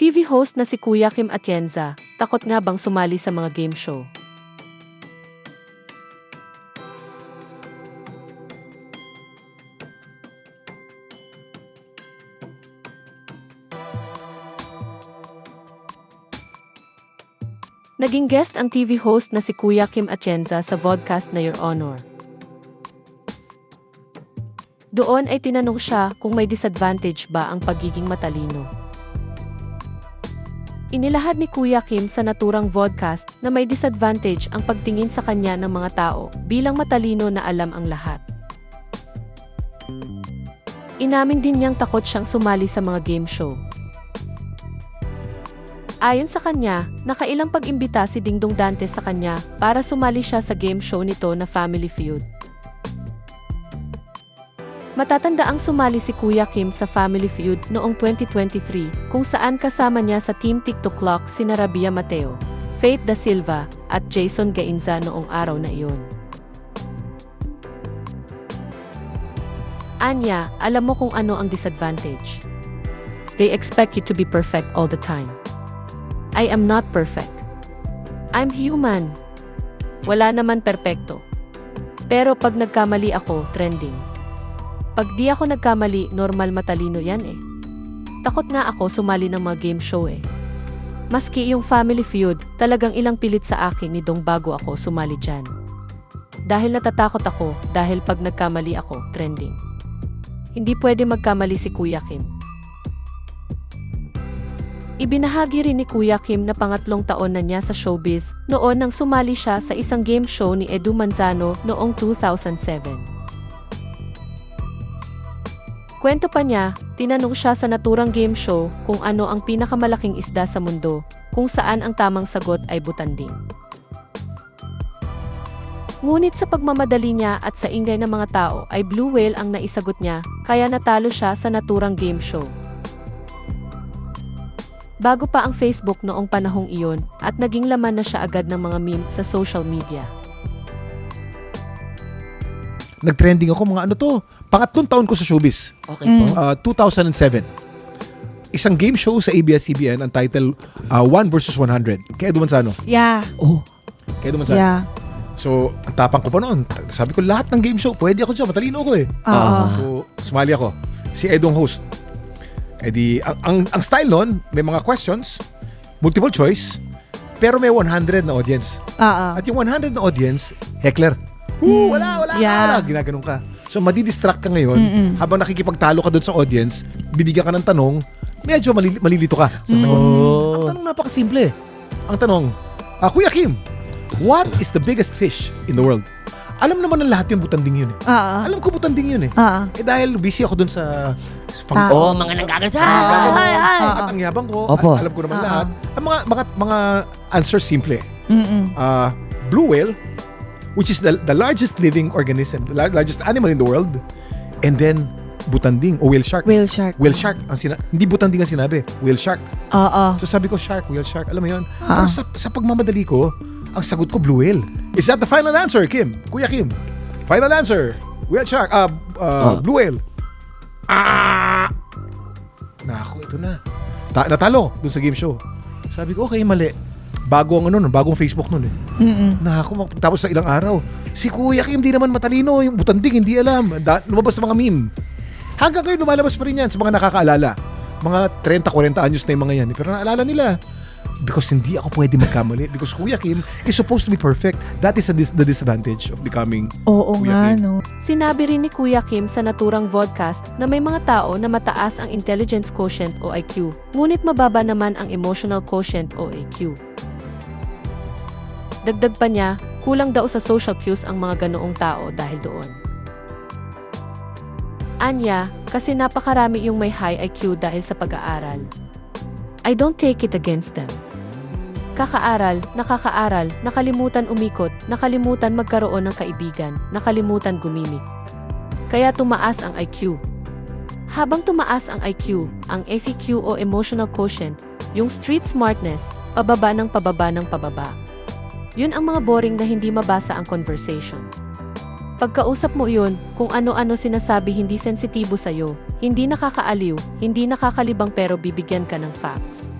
TV host na si Kuya Kim Atienza, takot nga bang sumali sa mga game show? Naging guest ang TV host na si Kuya Kim Atienza sa vodcast na Your Honor. Doon ay tinanong siya kung may disadvantage ba ang pagiging matalino. Inilahad ni Kuya Kim sa naturang vodcast na may disadvantage ang pagtingin sa kanya ng mga tao bilang matalino na alam ang lahat. Inamin din niyang takot siyang sumali sa mga game show. Ayon sa kanya, nakailang pag-imbita si Dingdong Dantes sa kanya para sumali siya sa game show nito na Family Feud. Matatandaang sumali si Kuya Kim sa Family Feud noong 2023 kung saan kasama niya sa Team TikTok Clock sina Rabia Mateo, Faith Da Silva, at Jason Gainza noong araw na iyon. Anya, alam mo kung ano ang disadvantage. They expect you to be perfect all the time. I am not perfect. I'm human. Wala naman perpekto. Pero pag nagkamali ako, trending. Pag di ako nagkamali, normal matalino yan eh. Takot nga ako sumali ng mga game show eh. Maski yung Family Feud, talagang ilang pilit sa akin ni Dong bago ako sumali dyan. Dahil natatakot ako, dahil pag nagkamali ako, trending. Hindi pwede magkamali si Kuya Kim. Ibinahagi rin ni Kuya Kim na pangatlong taon na niya sa showbiz noon nang sumali siya sa isang game show ni Edu Manzano noong 2007. Kwento pa niya, tinanong siya sa naturang game show kung ano ang pinakamalaking isda sa mundo, kung saan ang tamang sagot ay butanding. Ngunit sa pagmamadali niya at sa ingay ng mga tao ay blue whale ang naisagot niya, kaya natalo siya sa naturang game show. Bago pa ang Facebook noong panahong iyon at naging laman na siya agad ng mga meme sa social media. Nag-trending ako mga ano to. Pangatlong taon ko sa showbiz. Okay. 2007. Isang game show sa ABS-CBN ang title 1 versus 100. Kay Edu Manzano. Yeah. Oh. Kay Edu Manzano. Yeah. So, ang tapang ko pa noon. Sabi ko lahat ng game show, pwede ako dyan. Matalino ako eh. So, sumali ako. Si Edu ang host. Eh di, ang style nun, may mga questions, multiple choice, pero may 100 na audience. At yung 100 na audience, heckler. Wala, Yeah. ginaganon ka. So, madidistract ka ngayon, habang nakikipagtalo ka doon sa audience, bibigyan ka ng tanong, medyo malilito ka sa sagot. Ang tanong napakasimple. Ang tanong, Kuya Kim, what is the biggest fish in the world? Alam naman ng lahat yung butanding yun eh. Alam ko butanding yun eh. Eh dahil busy ako doon sa mga nanggagalit. at ang yabang ko, Opo. at alam ko naman lahat. Ang mga answers simple. Blue whale, which is the largest living organism, the largest animal in the world. And then butanding o whale shark. Whale shark. Whale shark hindi butanding ang sinabi, whale shark. So sabi ko shark, whale shark, alam mo 'yun. Pero sa pagmamadali ko, ang sagot ko blue whale. Is that the final answer, Kim? Kuya Kim? Final answer. Whale shark, blue whale. Nako, ito na. Natalo dun sa game show. Sabi ko, okay, mali. Bagong Facebook nun eh. Nako, tapos sa ilang araw, si Kuya Kim di naman matalino, yung butanding hindi alam. Lumabas sa mga meme. Hanggang ngayon lumalabas pa rin yan sa mga nakakaalala. Mga 30-40 anyos na yung mga yan. Pero naalala nila. Because hindi ako pwede magkamali. Because Kuya Kim is supposed to be perfect. That is the disadvantage of becoming Kuya Kim. No. Sinabi rin ni Kuya Kim sa naturang vodcast na may mga tao na mataas ang intelligence quotient o IQ, ngunit mababa naman ang emotional quotient o EQ. Dagdag pa niya, kulang daw sa social cues ang mga ganoong tao dahil doon. Anya, kasi napakarami yung may high IQ dahil sa pag-aaral. I don't take it against them. Kakaaral, nakakaaral, nakalimutan umikot, nakalimutan magkaroon ng kaibigan, nakalimutan gumimik. Kaya tumaas ang IQ. Habang tumaas ang IQ, ang FEQ o emotional quotient, yung street smartness, pababa ng pababa ng pababa. Yun ang mga boring na hindi mabasa ang conversation. Pagkausap mo yun, kung ano-ano sinasabi hindi sensitibo sa'yo, hindi nakakaaliw, hindi nakakalibang pero bibigyan ka ng facts.